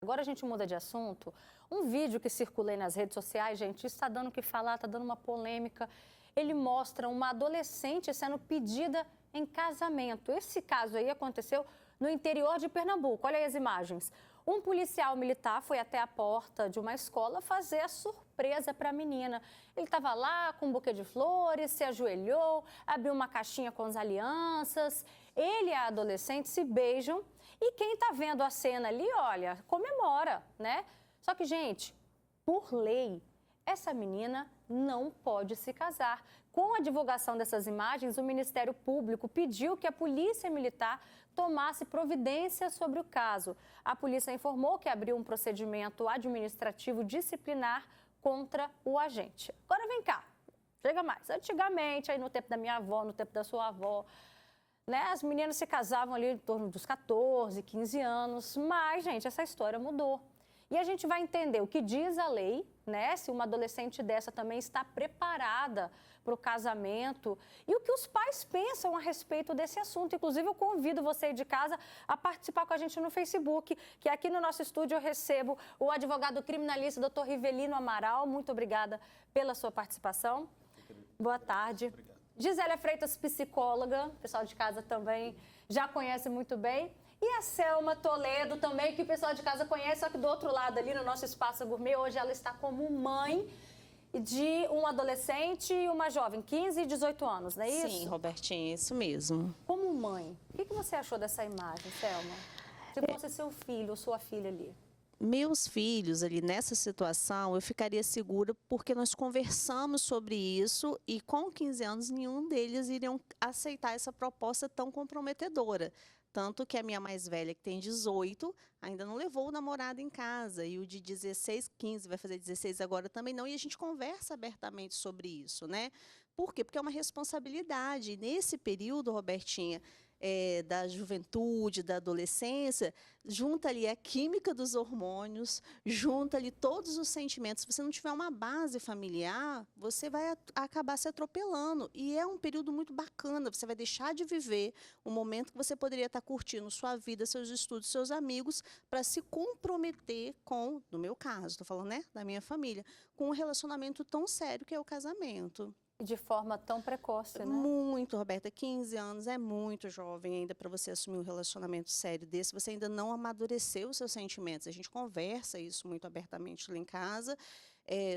Agora a gente muda de assunto. Um vídeo que circulei nas redes sociais, gente, está dando o que falar, está dando uma polêmica. Ele mostra uma adolescente sendo pedida em casamento. Esse caso aí aconteceu no interior de Pernambuco. Olha aí as imagens. Um policial militar foi até a porta de uma escola fazer a surpresa para a menina. Ele estava lá com um buquê de flores, se ajoelhou, abriu uma caixinha com as alianças. Ele e a adolescente se beijam e quem está vendo a cena ali, olha, comemora, né? Só que, gente, por lei, essa menina não pode se casar. Com a divulgação dessas imagens, o Ministério Público pediu que a Polícia Militar tomasse providência sobre o caso. A polícia informou que abriu um procedimento administrativo disciplinar contra o agente. Agora vem cá, chega mais. Antigamente, aí no tempo da minha avó, no tempo da sua avó, né, as meninas se casavam ali em torno dos 14, 15 anos, mas, gente, essa história mudou. E a gente vai entender o que diz a lei, né? Se uma adolescente dessa também está preparada para o casamento e o que os pais pensam a respeito desse assunto. Inclusive, eu convido você aí de casa a participar com a gente no Facebook, que aqui no nosso estúdio eu recebo o advogado criminalista Dr. Rivelino Amaral. Muito obrigada pela sua participação. Boa tarde. Obrigado. Gisélia Freitas, psicóloga, o pessoal de casa também já conhece muito bem. E a Selma Toledo também, que o pessoal de casa conhece, só que do outro lado ali no nosso Espaço Gourmet, hoje ela está como mãe de um adolescente e uma jovem, 15 e 18 anos, não é isso? Sim, Robertinha, isso mesmo. Como mãe, o que você achou dessa imagem, Selma? Se fosse seu filho ou sua filha ali. Meus filhos ali nessa situação, eu ficaria segura porque nós conversamos sobre isso e com 15 anos nenhum deles iriam aceitar essa proposta tão comprometedora. Tanto que a minha mais velha, que tem 18, ainda não levou o namorado em casa. E o de 16, 15, vai fazer 16 agora também não. E a gente conversa abertamente sobre isso, né? Por quê? Porque é uma responsabilidade. E nesse período, Robertinha, da juventude, da adolescência, junta ali a química dos hormônios, junta ali todos os sentimentos. Se você não tiver uma base familiar, você vai acabar se atropelando. E é um período muito bacana, você vai deixar de viver um momento que você poderia estar curtindo sua vida, seus estudos, seus amigos, para se comprometer com, no meu caso, estou falando, né, da minha família, com um relacionamento tão sério que é o casamento. De forma tão precoce, né? Muito, Roberta. 15 anos é muito jovem ainda para você assumir um relacionamento sério desse. Você ainda não amadureceu os seus sentimentos. A gente conversa isso muito abertamente lá em casa,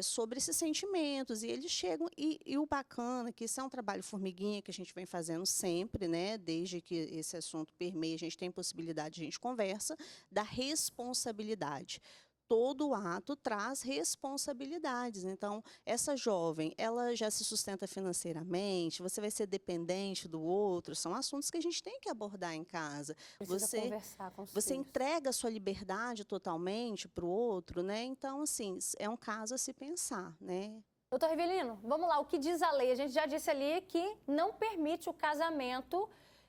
sobre esses sentimentos. E eles chegam, e o bacana, que isso é um trabalho formiguinha que a gente vem fazendo sempre, né? Desde que esse assunto permeia, a gente tem possibilidade, a gente conversa, da responsabilidade. Todo ato traz responsabilidades. Então, essa jovem, ela já se sustenta financeiramente, você vai ser dependente do outro, são assuntos que a gente tem que abordar em casa. Precisa conversar com os você filhos. entrega a sua liberdade totalmente para o outro, né? Então, assim, é um caso a se pensar, né? Doutor Rivelino, vamos lá, o que diz a lei? A gente já disse ali que não permite o casamento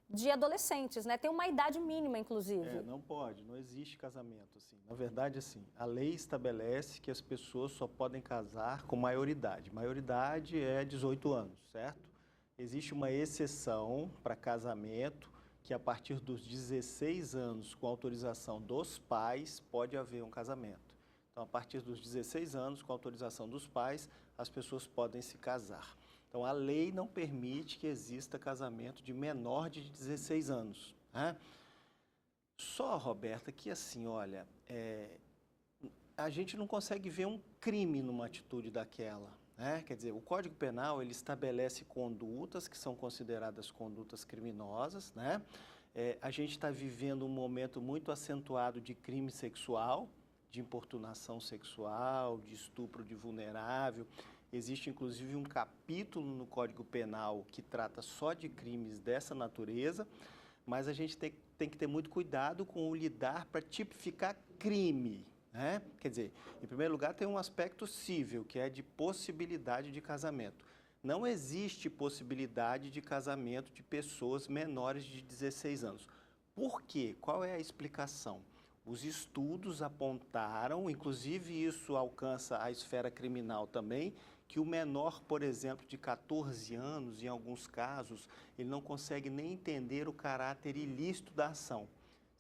de adolescentes, né? Tem uma idade mínima, inclusive. Não pode, não existe casamento, assim. Na verdade, assim, a lei estabelece que as pessoas só podem casar com maioridade. Maioridade é 18 anos, certo? Existe uma exceção para casamento, que a partir dos 16 anos, com autorização dos pais, pode haver um casamento. Então, a partir dos 16 anos, com autorização dos pais, as pessoas podem se casar. Então, a lei não permite que exista casamento de menor de 16 anos. Né? Só, Roberta, que assim, olha, a gente não consegue ver um crime numa atitude daquela. Né? Quer dizer, o Código Penal, ele estabelece condutas que são consideradas condutas criminosas. Né? A gente está vivendo um momento muito acentuado de crime sexual, de importunação sexual, de estupro de vulnerável. Existe, inclusive, um capítulo no Código Penal que trata só de crimes dessa natureza, mas a gente tem que ter muito cuidado com o lidar para tipificar crime. Né? Quer dizer, em primeiro lugar, tem um aspecto cível, que é de possibilidade de casamento. Não existe possibilidade de casamento de pessoas menores de 16 anos. Por quê? Qual é a explicação? Os estudos apontaram, inclusive isso alcança a esfera criminal também, que o menor, por exemplo, de 14 anos, em alguns casos, ele não consegue nem entender o caráter ilícito da ação.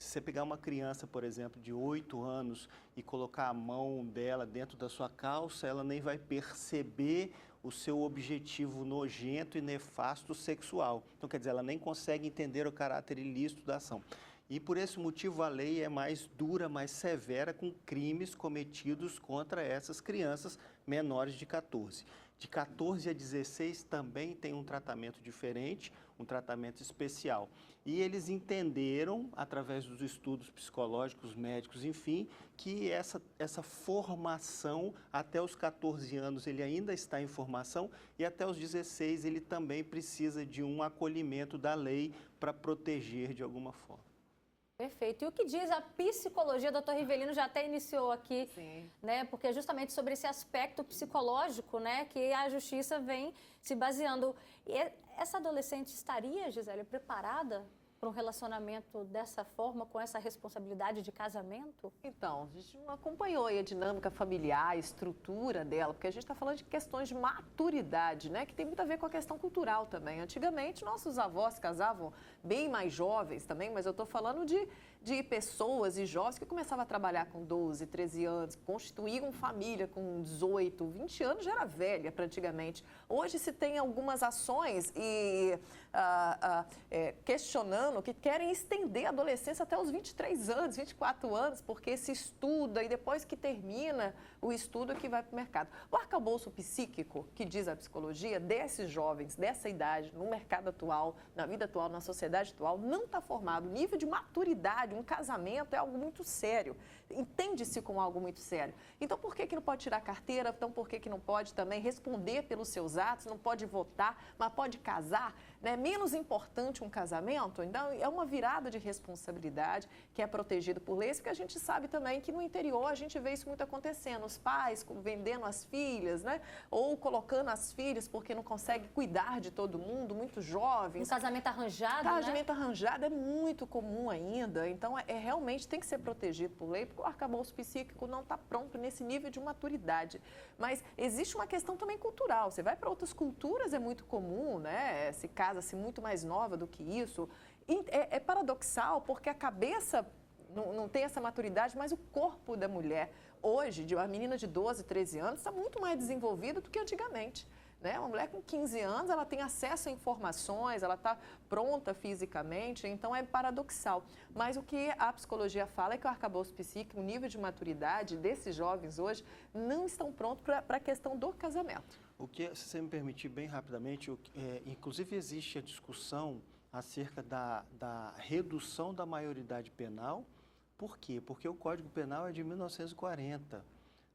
Se você pegar uma criança, por exemplo, de 8 anos e colocar a mão dela dentro da sua calça, ela nem vai perceber o seu objetivo nojento e nefasto sexual. Então, quer dizer, ela nem consegue entender o caráter ilícito da ação. E por esse motivo a lei é mais dura, mais severa com crimes cometidos contra essas crianças menores de 14. De 14 a 16 também tem um tratamento diferente, um tratamento especial. E eles entenderam, através dos estudos psicológicos, médicos, enfim, que essa formação até os 14 anos ele ainda está em formação e até os 16 ele também precisa de um acolhimento da lei para proteger de alguma forma. Perfeito. E o que diz a psicologia? O doutor Rivelino já até iniciou aqui, né? Porque é justamente sobre esse aspecto psicológico, né, que a justiça vem se baseando. E essa adolescente estaria, Gisele, preparada para um relacionamento dessa forma, com essa responsabilidade de casamento? Então, a gente não acompanhou aí a dinâmica familiar, a estrutura dela, porque a gente está falando de questões de maturidade, né? Que tem muito a ver com a questão cultural também. Antigamente, nossos avós casavam bem mais jovens também, mas eu estou falando de pessoas e jovens que começavam a trabalhar com 12, 13 anos, constituíam família com 18, 20 anos, já era velha para antigamente. Hoje se tem algumas ações e questionando que querem estender a adolescência até os 23 anos, 24 anos, porque se estuda e depois que termina o estudo é que vai para o mercado. O arcabouço psíquico, que diz a psicologia, desses jovens, dessa idade, no mercado atual, na vida atual, na sociedade atual, não está formado. O nível de maturidade, um casamento é algo muito sério, entende-se como algo muito sério. Então, por que não pode tirar carteira? Então, por que não pode também responder pelos seus atos? Não pode votar, mas pode casar? Né? Menos importante um casamento? Então, é uma virada de responsabilidade que é protegido por leis, porque a gente sabe também que no interior a gente vê isso muito acontecendo. Os pais vendendo as filhas, né? Ou colocando as filhas porque não consegue cuidar de todo mundo, muito jovens. Um casamento arranjado, Casamento arranjado é muito comum ainda, então realmente tem que ser protegido por lei, porque o arcabouço psíquico não está pronto nesse nível de maturidade. Mas existe uma questão também cultural. Você vai para outras culturas, é muito comum, né? Se casa-se muito mais nova do que isso. É paradoxal, porque a cabeça não tem essa maturidade, mas o corpo da mulher, hoje, de uma menina de 12, 13 anos, está muito mais desenvolvido do que antigamente. Né? Uma mulher com 15 anos, ela tem acesso a informações, ela está pronta fisicamente, então é paradoxal. Mas o que a psicologia fala é que o arcabouço psíquico, o nível de maturidade desses jovens hoje, não estão prontos para a questão do casamento. O que, se você me permitir bem rapidamente, inclusive existe a discussão acerca da redução da maioridade penal. Por quê? Porque o Código Penal é de 1940.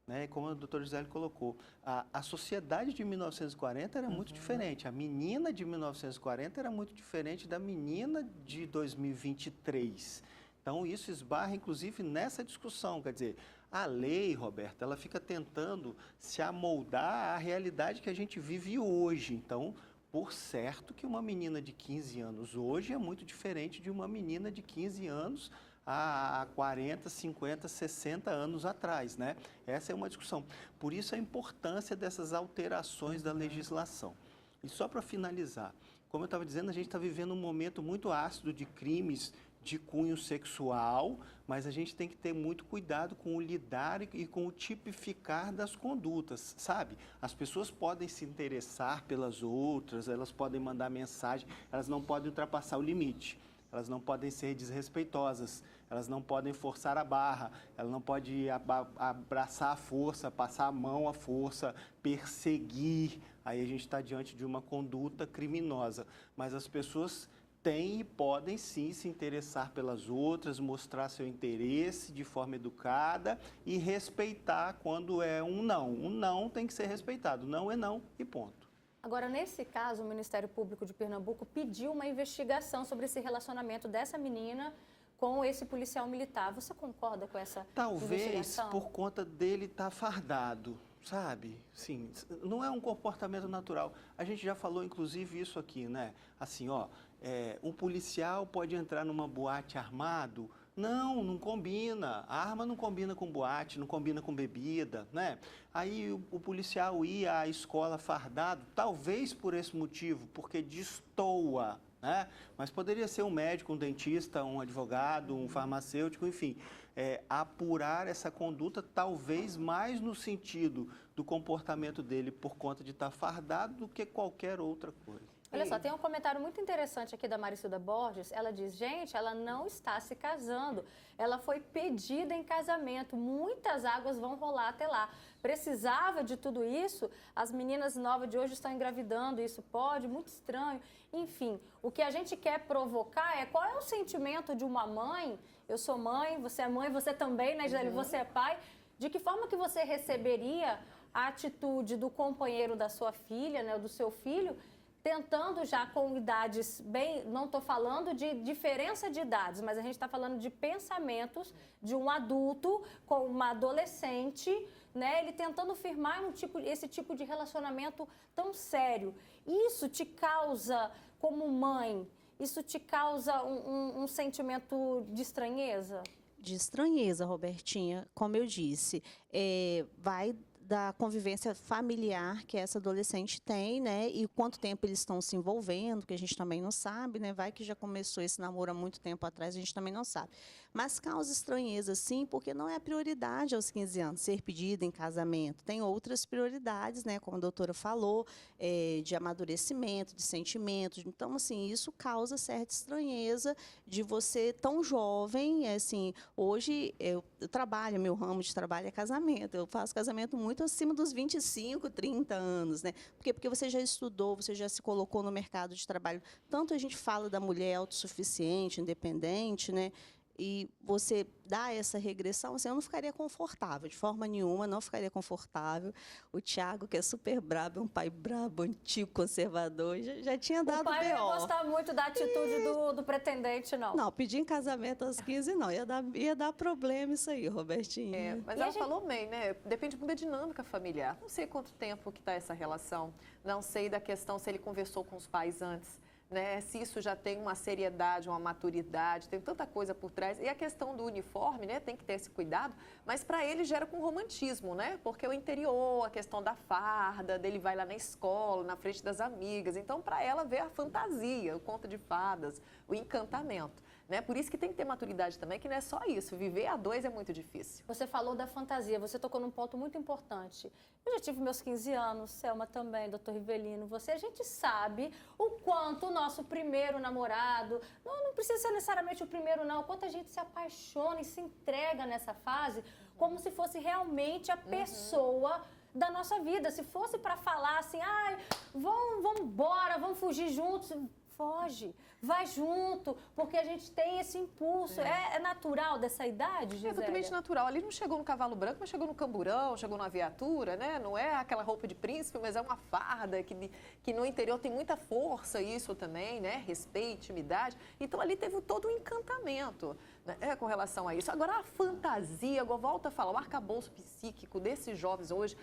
Né? Como o doutor Gisele colocou, a sociedade de 1940 era muito diferente. A menina de 1940 era muito diferente da menina de 2023. Então, isso esbarra, inclusive, nessa discussão. Quer dizer, a lei, Roberta, ela fica tentando se amoldar à realidade que a gente vive hoje. Então, por certo que uma menina de 15 anos hoje é muito diferente de uma menina de 15 anos há 40, 50, 60 anos atrás, né? Essa é uma discussão. Por isso a importância dessas alterações da legislação. E só para finalizar, como eu estava dizendo, a gente está vivendo um momento muito ácido de crimes de cunho sexual, mas a gente tem que ter muito cuidado com o lidar e com o tipificar das condutas, sabe? As pessoas podem se interessar pelas outras, elas podem mandar mensagem, elas não podem ultrapassar o limite. Elas não podem ser desrespeitosas, elas não podem forçar a barra, ela não pode abraçar a força, passar a mão à força, perseguir. Aí a gente está diante de uma conduta criminosa. Mas as pessoas têm e podem sim se interessar pelas outras, mostrar seu interesse de forma educada e respeitar quando é um não. Um não tem que ser respeitado, não é não e ponto. Agora, nesse caso, o Ministério Público de Pernambuco pediu uma investigação sobre esse relacionamento dessa menina com esse policial militar. Você concorda com essa investigação? Talvez por conta dele estar fardado, sabe? Sim, não é um comportamento natural. A gente já falou, inclusive, isso aqui, né? Assim, um policial pode entrar numa boate armado? Não, não combina. A arma não combina com boate, não combina com bebida, né? Aí o policial ia à escola fardado, talvez por esse motivo, porque destoa né? Mas poderia ser um médico, um dentista, um advogado, um farmacêutico, enfim, apurar essa conduta talvez mais no sentido do comportamento dele por conta de estar fardado do que qualquer outra coisa. Olha só, tem um comentário muito interessante aqui da Maricilda Borges. Ela diz, gente, ela não está se casando. Ela foi pedida em casamento. Muitas águas vão rolar até lá. Precisava de tudo isso? As meninas novas de hoje estão engravidando. Isso pode? Muito estranho. Enfim, o que a gente quer provocar é qual é o sentimento de uma mãe. Eu sou mãe, você também, né, Gisele? Você é pai. De que forma que você receberia a atitude do companheiro da sua filha, né, ou do seu filho, tentando já com idades bem, não estou falando de diferença de idades, mas a gente está falando de pensamentos de um adulto com uma adolescente, né? Ele tentando firmar esse tipo de relacionamento tão sério. Isso te causa, como mãe, isso te causa um sentimento de estranheza? De estranheza, Robertinha, como eu disse, vai da convivência familiar que essa adolescente tem, né? E quanto tempo eles estão se envolvendo, que a gente também não sabe, né? Vai que já começou esse namoro há muito tempo atrás, a gente também não sabe. Mas causa estranheza, sim, porque não é a prioridade aos 15 anos ser pedida em casamento. Tem outras prioridades, né? Como a doutora falou, de amadurecimento, de sentimentos. Então, assim, isso causa certa estranheza de você tão jovem, assim, hoje eu trabalho, meu ramo de trabalho é casamento, eu faço casamento muito acima dos 25, 30 anos, né? Porque você já estudou, você já se colocou no mercado de trabalho. Tanto a gente fala da mulher autossuficiente, independente, né? E você dá essa regressão, assim, eu não ficaria confortável, de forma nenhuma, não ficaria confortável. O Tiago, que é super brabo, é um pai brabo, antigo, conservador, já tinha dado B.O. O pai não ia gostar muito da atitude do pretendente, não. Não, pedir em casamento aos 15, não. Ia dar problema isso aí, Robertinho. Mas ela falou bem, né? Depende muito da dinâmica familiar. Não sei quanto tempo que está essa relação, não sei da questão se ele conversou com os pais antes, né? Se isso já tem uma seriedade, uma maturidade, tem tanta coisa por trás. E a questão do uniforme, né? Tem que ter esse cuidado, mas para ele gera com romantismo, né? Porque o interior, a questão da farda, dele vai lá na escola, na frente das amigas. Então, para ela, vê a fantasia, o conto de fadas, o encantamento, né? Por isso que tem que ter maturidade também, que não é só isso. Viver a dois é muito difícil. Você falou da fantasia, você tocou num ponto muito importante. Eu já tive meus 15 anos, Selma também, doutor Rivelino, você. A gente sabe o quanto o nosso primeiro namorado, não precisa ser necessariamente o primeiro não, o quanto a gente se apaixona e se entrega nessa fase como se fosse realmente a pessoa da nossa vida. Se fosse para falar assim, vamos embora, vamos fugir juntos, foge, vai junto, porque a gente tem esse impulso. É natural dessa idade, Gisele? É exatamente natural. Ali não chegou no cavalo branco, mas chegou no camburão, chegou na viatura, né? Não é aquela roupa de príncipe, mas é uma farda que no interior tem muita força, isso também, né? Respeito, intimidade. Então ali teve todo um encantamento, né? Com relação a isso. Agora a fantasia, agora volta a falar, o arcabouço psíquico desses jovens hoje,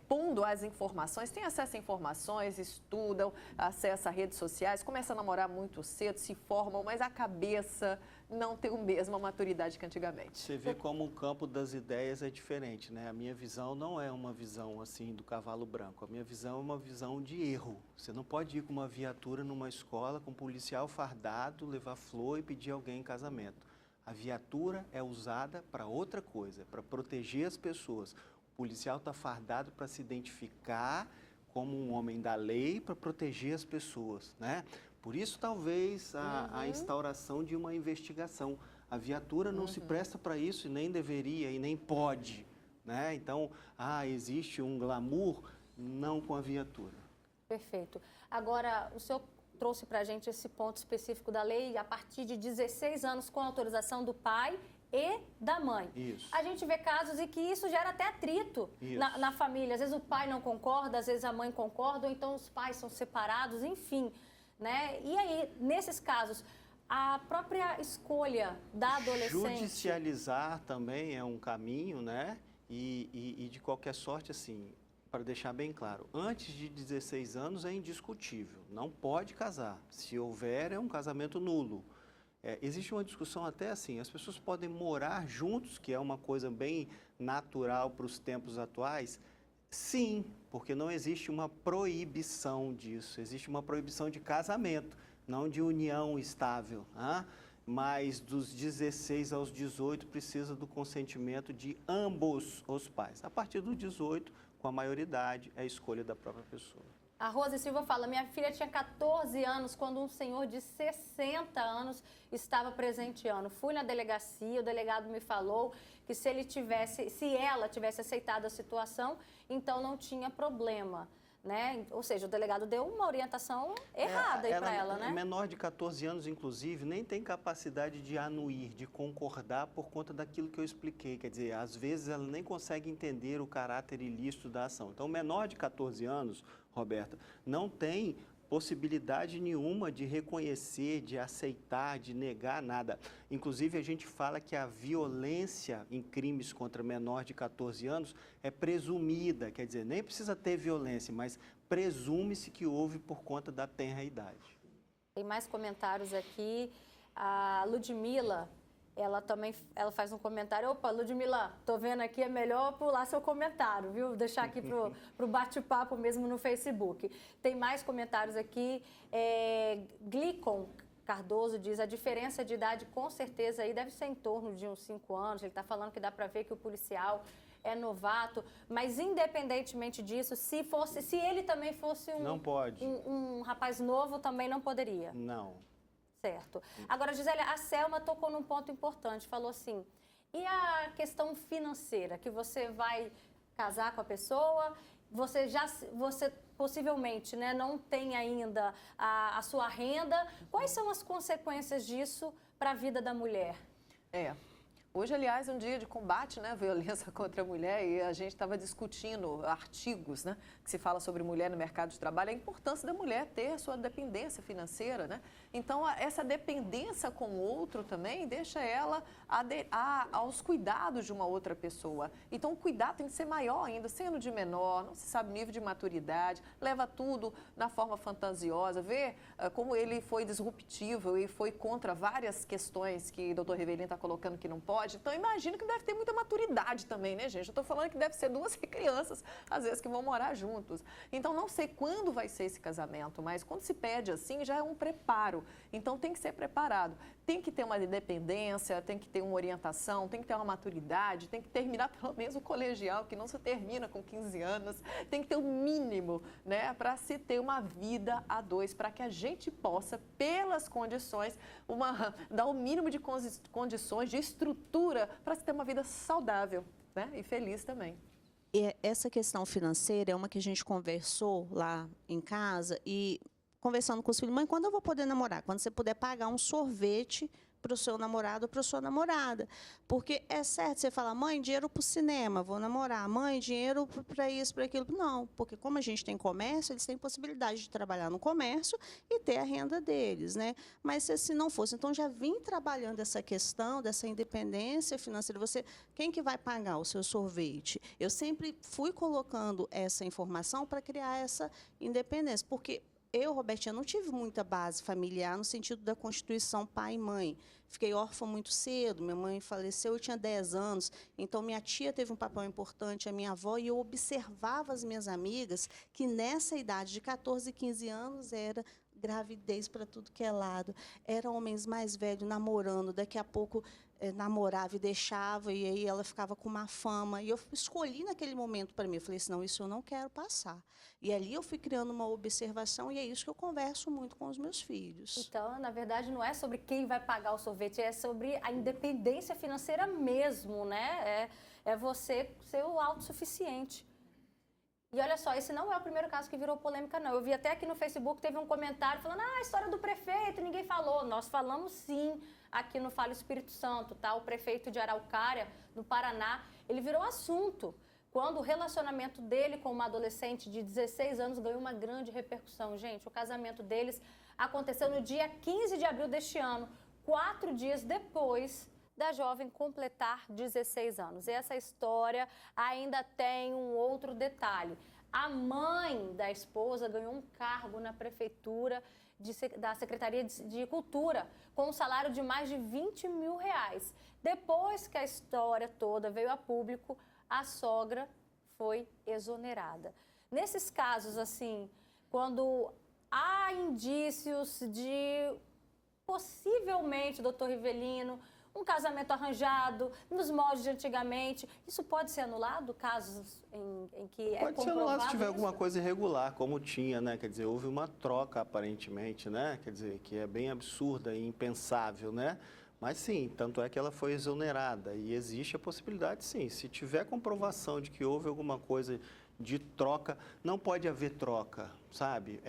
pondo as informações, tem acesso a informações, estudam, acessam a redes sociais, começam a namorar muito cedo, se formam, mas a cabeça não tem a mesma maturidade que antigamente. Você vê como o campo das ideias é diferente, né? A minha visão não é uma visão assim do cavalo branco. A minha visão é uma visão de erro. Você não pode ir com uma viatura numa escola com um policial fardado, levar flor e pedir alguém em casamento. A viatura é usada para outra coisa, para proteger as pessoas. O policial está fardado para se identificar como um homem da lei, para proteger as pessoas, né? Por isso, talvez, a instauração de uma investigação. A viatura não se presta para isso e nem deveria e nem pode, né? Então, existe um glamour, não com a viatura. Perfeito. Agora, o senhor trouxe para a gente esse ponto específico da lei a partir de 16 anos com autorização do pai e da mãe. Isso. A gente vê casos em que isso gera até atrito na família. Às vezes o pai não concorda, às vezes a mãe concorda, ou então os pais são separados, enfim, né? E aí, nesses casos, a própria escolha da adolescente... Judicializar também é um caminho, né? E de qualquer sorte, assim, para deixar bem claro, antes de 16 anos é indiscutível, não pode casar. Se houver, é um casamento nulo. Existe uma discussão até assim, as pessoas podem morar juntos, que é uma coisa bem natural para os tempos atuais. Sim, porque não existe uma proibição disso, existe uma proibição de casamento. não de união estável, mas dos 16 aos 18 precisa do consentimento de ambos os pais. A partir dos 18, com a maioridade, é a escolha da própria pessoa. A Rosa Silva fala, minha filha tinha 14 anos quando um senhor de 60 anos estava presenteando. Fui na delegacia, o delegado me falou que se ela tivesse aceitado a situação, então não tinha problema. Né? Ou seja, o delegado deu uma orientação errada aí para ela, né? Menor de 14 anos, inclusive, nem tem capacidade de anuir, de concordar por conta daquilo que eu expliquei. Quer dizer, às vezes ela nem consegue entender o caráter ilícito da ação. Então, menor de 14 anos, Roberta, não tem possibilidade nenhuma de reconhecer, de aceitar, de negar nada. Inclusive, a gente fala que a violência em crimes contra menor de 14 anos é presumida, quer dizer, nem precisa ter violência, mas presume-se que houve por conta da tenra idade. Tem mais comentários aqui. A Ludmila, ela faz um comentário. Opa, Ludmila, tô vendo aqui, é melhor pular seu comentário, viu? Deixar aqui pro bate-papo mesmo no Facebook. Tem mais comentários aqui. Glicon Cardoso diz, a diferença de idade com certeza aí deve ser em torno de uns 5 anos. Ele está falando que dá para ver que o policial é novato, mas independentemente disso, se ele também fosse não pode. Um rapaz novo, também não poderia. Não. Certo. Agora, Gisele, a Selma tocou num ponto importante, falou assim, e a questão financeira, que você vai casar com a pessoa, você possivelmente, né, não tem ainda a sua renda, quais são as consequências disso para a vida da mulher? Hoje, aliás, é um dia de combate, né, à violência contra a mulher, e a gente estava discutindo artigos, né, que se fala sobre mulher no mercado de trabalho, a importância da mulher ter sua dependência financeira, né? Então, essa dependência com o outro também deixa ela aos cuidados de uma outra pessoa. Então, o cuidado tem que ser maior ainda, sendo de menor, não se sabe o nível de maturidade, leva tudo na forma fantasiosa, vê como ele foi disruptivo e foi contra várias questões que o doutor Rivelino está colocando que não pode. Então, imagino que deve ter muita maturidade também, né, gente? Eu estou falando que deve ser 2 crianças, às vezes, que vão morar juntos. Então, não sei quando vai ser esse casamento, mas quando se pede assim, já é um preparo. Então, tem que ser preparado. Tem que ter uma independência, tem que ter uma orientação, tem que ter uma maturidade, tem que terminar pelo menos o colegial, que não se termina com 15 anos. Tem que ter o mínimo, né, para se ter uma vida a 2, para que a gente possa, pelas condições, dar o mínimo de condições, de estrutura, para se ter uma vida saudável, né, e feliz também. E essa questão financeira é uma que a gente conversou lá em casa e conversando com os filhos, mãe, quando eu vou poder namorar? Quando você puder pagar um sorvete para o seu namorado ou para a sua namorada. Porque é certo, você fala, mãe, dinheiro para o cinema, vou namorar. Mãe, dinheiro para isso, para aquilo. Não, porque como a gente tem comércio, eles têm possibilidade de trabalhar no comércio e ter a renda deles, né? Mas se não fosse, então já vim trabalhando essa questão dessa independência financeira. Quem que vai pagar o seu sorvete? Eu sempre fui colocando essa informação para criar essa independência, porque eu, Robertinha, não tive muita base familiar no sentido da constituição pai e mãe. Fiquei órfã muito cedo, minha mãe faleceu, eu tinha 10 anos, então minha tia teve um papel importante, a minha avó, e eu observava as minhas amigas que nessa idade de 14, 15 anos era gravidez para tudo que é lado. Eram homens mais velhos namorando, daqui a pouco namorava e deixava, e aí ela ficava com uma fama. E eu escolhi naquele momento para mim, eu falei assim, não, isso eu não quero passar. E ali eu fui criando uma observação, e é isso que eu converso muito com os meus filhos. Então, na verdade, não é sobre quem vai pagar o sorvete, é sobre a independência financeira mesmo, né? É você ser o autossuficiente. E olha só, esse não é o primeiro caso que virou polêmica, não. Eu vi até aqui no Facebook, teve um comentário falando, a história do prefeito, ninguém falou. Nós falamos sim, aqui no Fala Espírito Santo, tá? O prefeito de Araucária, no Paraná, ele virou assunto quando o relacionamento dele com uma adolescente de 16 anos ganhou uma grande repercussão. Gente, o casamento deles aconteceu no dia 15 de abril deste ano, 4 dias depois da jovem completar 16 anos. E essa história ainda tem um outro detalhe. A mãe da esposa ganhou um cargo na prefeitura da Secretaria de Cultura, com um salário de mais de R$20 mil. Depois que a história toda veio a público, a sogra foi exonerada. Nesses casos, assim, quando há indícios de, possivelmente, doutor Rivelino, um casamento arranjado, nos moldes de antigamente. Isso pode ser anulado, casos em que é comprovado? Pode ser anulado se tiver isso? alguma coisa irregular, como tinha, né? Quer dizer, houve uma troca, aparentemente, né? Quer dizer, que é bem absurda e impensável, né? Mas sim, tanto é que ela foi exonerada e existe a possibilidade, sim. Se tiver comprovação de que houve alguma coisa de troca, não pode haver troca, sabe?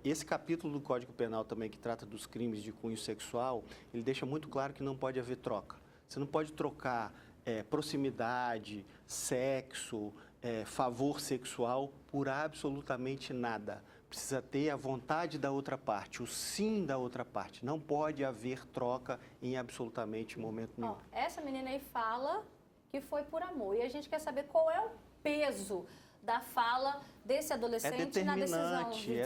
Esse capítulo do Código Penal também, que trata dos crimes de cunho sexual, ele deixa muito claro que não pode haver troca. Você não pode trocar proximidade, sexo, favor sexual por absolutamente nada. Precisa ter a vontade da outra parte, o sim da outra parte. Não pode haver troca em absolutamente momento nenhum. Ó, essa menina aí fala que foi por amor. E a gente quer saber qual é o peso da fala desse adolescente na decisão judicial.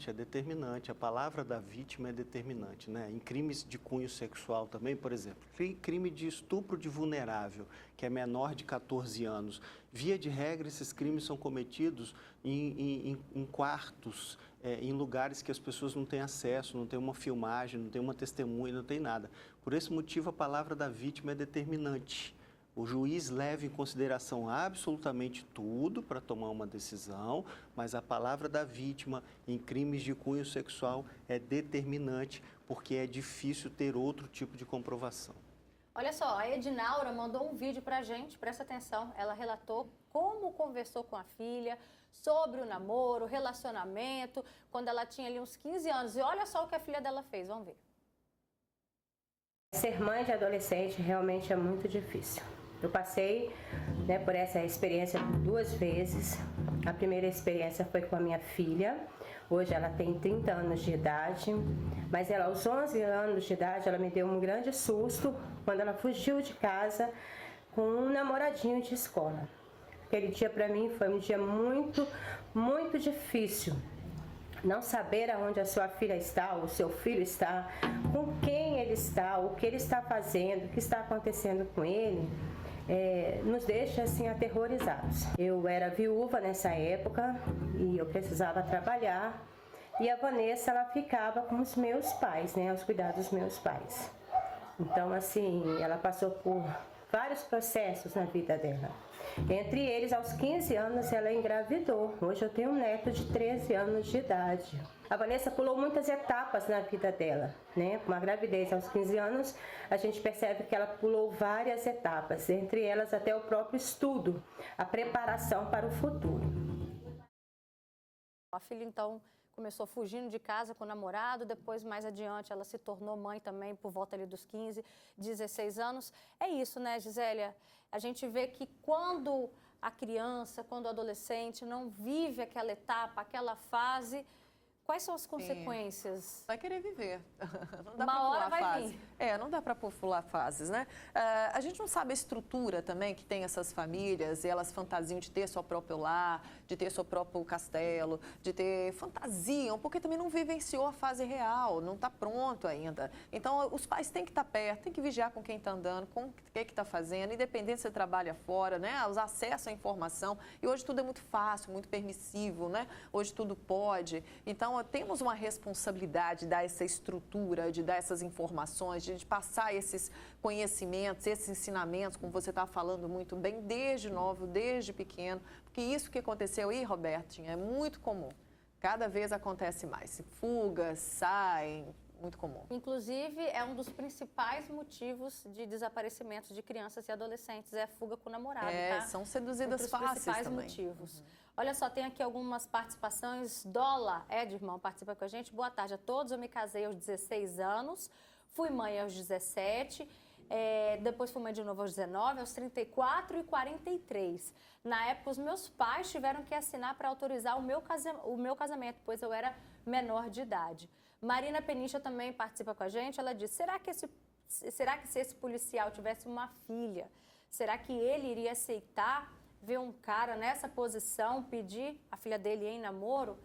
É determinante. A palavra da vítima é determinante, né? Em crimes de cunho sexual também, por exemplo, crime de estupro de vulnerável, que é menor de 14 anos. Via de regra, esses crimes são cometidos em quartos, em lugares que as pessoas não têm acesso, não tem uma filmagem, não tem uma testemunha, não tem nada. Por esse motivo, a palavra da vítima é determinante. O juiz leva em consideração absolutamente tudo para tomar uma decisão, mas a palavra da vítima em crimes de cunho sexual é determinante, porque é difícil ter outro tipo de comprovação. Olha só, a Edinaura mandou um vídeo pra gente, presta atenção. Ela relatou como conversou com a filha sobre o namoro, o relacionamento, quando ela tinha ali uns 15 anos. E olha só o que a filha dela fez, vamos ver. Ser mãe de adolescente realmente é muito difícil. Eu passei por essa experiência 2 vezes. A primeira experiência foi com a minha filha. Hoje ela tem 30 anos de idade, mas ela aos 11 anos de idade, ela me deu um grande susto quando ela fugiu de casa com um namoradinho de escola. Aquele dia para mim foi um dia muito, muito difícil. Não saber aonde a sua filha está, o seu filho está, com quem ele está, o que ele está fazendo, o que está acontecendo com ele, nos deixa assim aterrorizados. Eu era viúva nessa época e eu precisava trabalhar e a Vanessa ela ficava com os meus pais, aos cuidados dos meus pais. Então assim, ela passou por vários processos na vida dela. Entre eles, aos 15 anos, ela engravidou. Hoje eu tenho um neto de 13 anos de idade. A Vanessa pulou muitas etapas na vida dela, Com a gravidez aos 15 anos, a gente percebe que ela pulou várias etapas, entre elas até o próprio estudo, a preparação para o futuro. A filha, então, começou fugindo de casa com o namorado, depois, mais adiante, ela se tornou mãe também, por volta ali dos 15, 16 anos. É isso, né, Gisélia? A gente vê que quando a criança, quando o adolescente não vive aquela etapa, aquela fase, quais são as consequências? Vai querer viver. Não dá Uma hora vai fase. vir. Não dá para pular fases, né? A gente não sabe a estrutura também que tem essas famílias, e elas fantasiam de ter seu próprio lar, de ter seu próprio castelo, de ter fantasiam, porque também não vivenciou a fase real, não está pronto ainda. Então, os pais têm que estar perto, têm que vigiar com quem está andando, com o que está fazendo, independente se você trabalha fora, Os acessos à informação. E hoje tudo é muito fácil, muito permissivo, Hoje tudo pode. Então, temos uma responsabilidade de dar essa estrutura, de dar essas informações, de passar esses conhecimentos, esses ensinamentos, como você está falando muito bem, desde novo, desde pequeno, porque isso que aconteceu aí, Robertinho, é muito comum. Cada vez acontece mais. Fugas, saem, muito comum. Inclusive, é um dos principais motivos de desaparecimento de crianças e adolescentes, é a fuga com o namorado, tá? São seduzidas fáceis também. Os principais também. motivos. Olha só, tem aqui algumas participações. Dola Edmão participa com a gente. Boa tarde a todos. Eu me casei aos 16 anos, fui mãe aos 17, depois fui mãe de novo aos 19, aos 34 e 43. Na época, os meus pais tiveram que assinar para autorizar o meu casamento, pois eu era menor de idade. Marina Penicha também participa com a gente. Ela diz, será que se esse policial tivesse uma filha, será que ele iria aceitar ver um cara nessa posição, pedir a filha dele em namoro?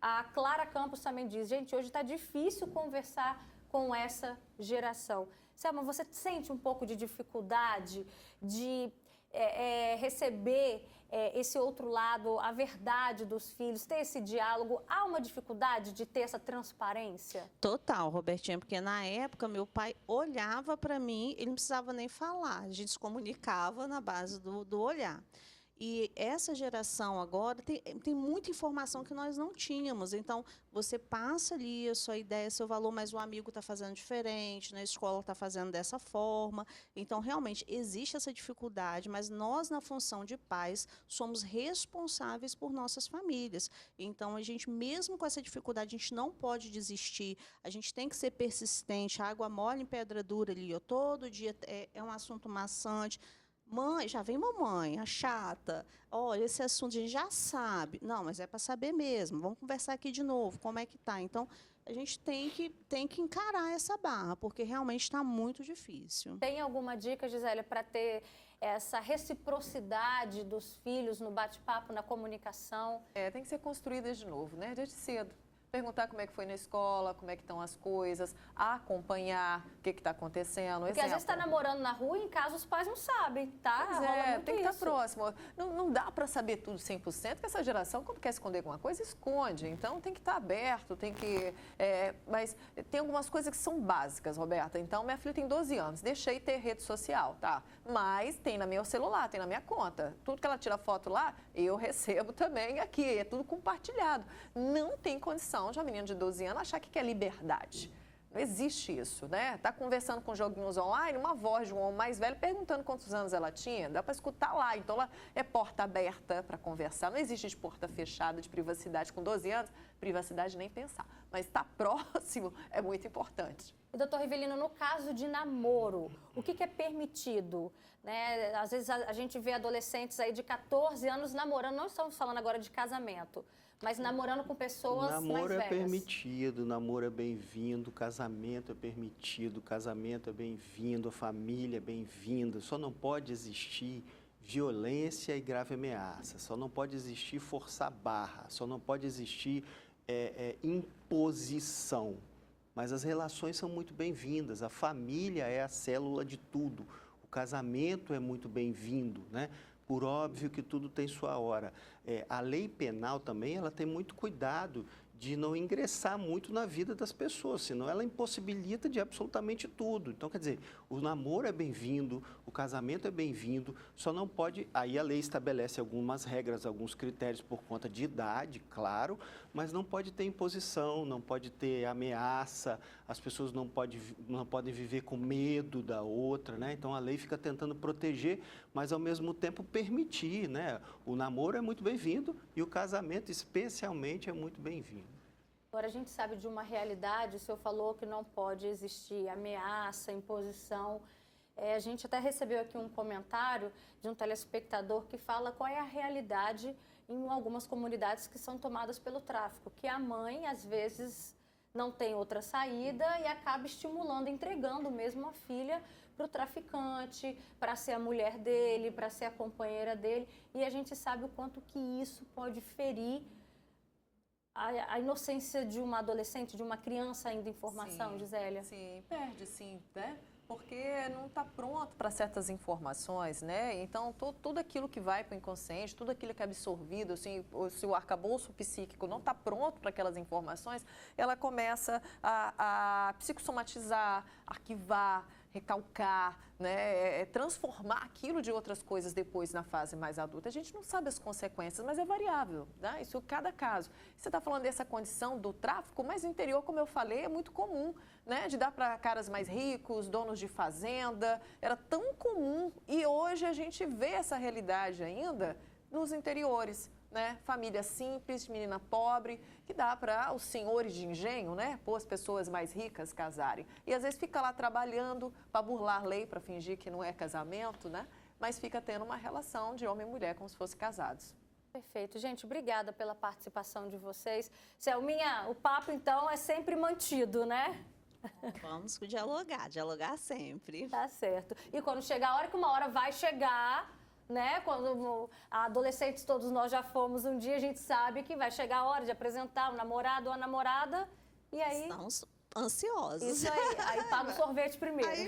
A Clara Campos também diz, gente, hoje está difícil conversar com essa geração. Selma, você sente um pouco de dificuldade de receber esse outro lado, a verdade dos filhos, ter esse diálogo? Há uma dificuldade de ter essa transparência? Total, Robertinha, porque na época meu pai olhava para mim, ele não precisava nem falar, a gente se comunicava na base do olhar. E essa geração agora tem muita informação que nós não tínhamos. Então, você passa ali a sua ideia, seu valor, mas o amigo está fazendo diferente, na escola está fazendo dessa forma. Então, realmente, existe essa dificuldade, mas nós, na função de pais, somos responsáveis por nossas famílias. Então, a gente, mesmo com essa dificuldade, a gente não pode desistir, a gente tem que ser persistente, água mole em pedra dura ali, todo dia é um assunto maçante. Mãe, já vem mamãe, a chata. Olha, esse assunto a gente já sabe. Não, mas é para saber mesmo. Vamos conversar aqui de novo, como é que tá? Então, a gente tem que encarar essa barra, porque realmente está muito difícil. Tem alguma dica, Gisélia, para ter essa reciprocidade dos filhos no bate-papo, na comunicação? Tem que ser construída de novo, né? Desde cedo. Perguntar como é que foi na escola, como é que estão as coisas, acompanhar o que está acontecendo. Porque às vezes está namorando na rua e em casa os pais não sabem, tá? Pois Rola muito tem que estar isso. próximo. Não dá para saber tudo 100%, porque essa geração, quando quer esconder alguma coisa, esconde. Então, tem que estar aberto, tem que... mas tem algumas coisas que são básicas, Roberta. Então, minha filha tem 12 anos, deixei ter rede social, tá? Mas tem no meu celular, tem na minha conta. Tudo que ela tira foto lá, eu recebo também aqui. É tudo compartilhado. Não tem condição de uma menina de 12 anos achar que quer liberdade. Não existe isso, né? Tá conversando com joguinhos online, uma voz de um homem mais velho perguntando quantos anos ela tinha, dá para escutar lá. Então, ela é porta aberta para conversar. Não existe de porta fechada, de privacidade. Com 12 anos, privacidade nem pensar. Mas estar próximo é muito importante. E, doutor Rivelino, no caso de namoro, o que é permitido? Né? Às vezes a gente vê adolescentes aí de 14 anos namorando, não estamos falando agora de casamento, mas namorando com pessoas mais velhas. Namoro é permitido, namoro é bem-vindo, casamento é permitido, casamento é bem-vindo, a família é bem-vinda. Só não pode existir violência e grave ameaça, só não pode existir forçar a barra, só não pode existir imposição. Mas as relações são muito bem-vindas, a família é a célula de tudo, o casamento é muito bem-vindo, né? Por óbvio que tudo tem sua hora. A lei penal também, ela tem muito cuidado de não ingressar muito na vida das pessoas, senão ela impossibilita de absolutamente tudo. Então, quer dizer, o namoro é bem-vindo, o casamento é bem-vindo, só não pode... Aí a lei estabelece algumas regras, alguns critérios por conta de idade, claro, mas não pode ter imposição, não pode ter ameaça, as pessoas não podem viver com medo da outra, né? Então, a lei fica tentando proteger, mas ao mesmo tempo permitir, né? O namoro é muito bem-vindo e o casamento, especialmente, é muito bem-vindo. Agora, a gente sabe de uma realidade, o senhor falou que não pode existir ameaça, imposição. A gente até recebeu aqui um comentário de um telespectador que fala qual é a realidade em algumas comunidades que são tomadas pelo tráfico, que a mãe, às vezes, não tem outra saída e acaba estimulando, entregando mesmo a filha para o traficante, para ser a mulher dele, para ser a companheira dele. E a gente sabe o quanto que isso pode ferir a inocência de uma adolescente, de uma criança ainda em formação, Gisélia. Sim, perde sim, né? Porque não está pronto para certas informações, né? Então, tudo aquilo que vai para o inconsciente, tudo aquilo que é absorvido, assim, se o arcabouço psíquico não está pronto para aquelas informações, ela começa a psicossomatizar, arquivar, recalcar, né? Transformar aquilo de outras coisas depois na fase mais adulta. A gente não sabe as consequências, mas é variável, né? Isso cada caso. Você está falando dessa condição do tráfico, mas no interior, como eu falei, é muito comum, né? De dar para caras mais ricos, donos de fazenda, era tão comum e hoje a gente vê essa realidade ainda nos interiores. Né? Família simples, menina pobre, que dá para os senhores de engenho, né? Pôr as pessoas mais ricas casarem. E às vezes fica lá trabalhando para burlar a lei, para fingir que não é casamento, né? Mas fica tendo uma relação de homem e mulher como se fossem casados. Perfeito. Gente, obrigada pela participação de vocês. Selminha, o papo então é sempre mantido, né? Vamos dialogar sempre. Tá certo. E quando chegar a hora, que uma hora vai chegar... Né? Quando adolescentes todos nós já fomos um dia, a gente sabe que vai chegar a hora de apresentar um namorado ou a namorada e aí... Estamos ansiosos. Isso aí paga o sorvete primeiro. Aí,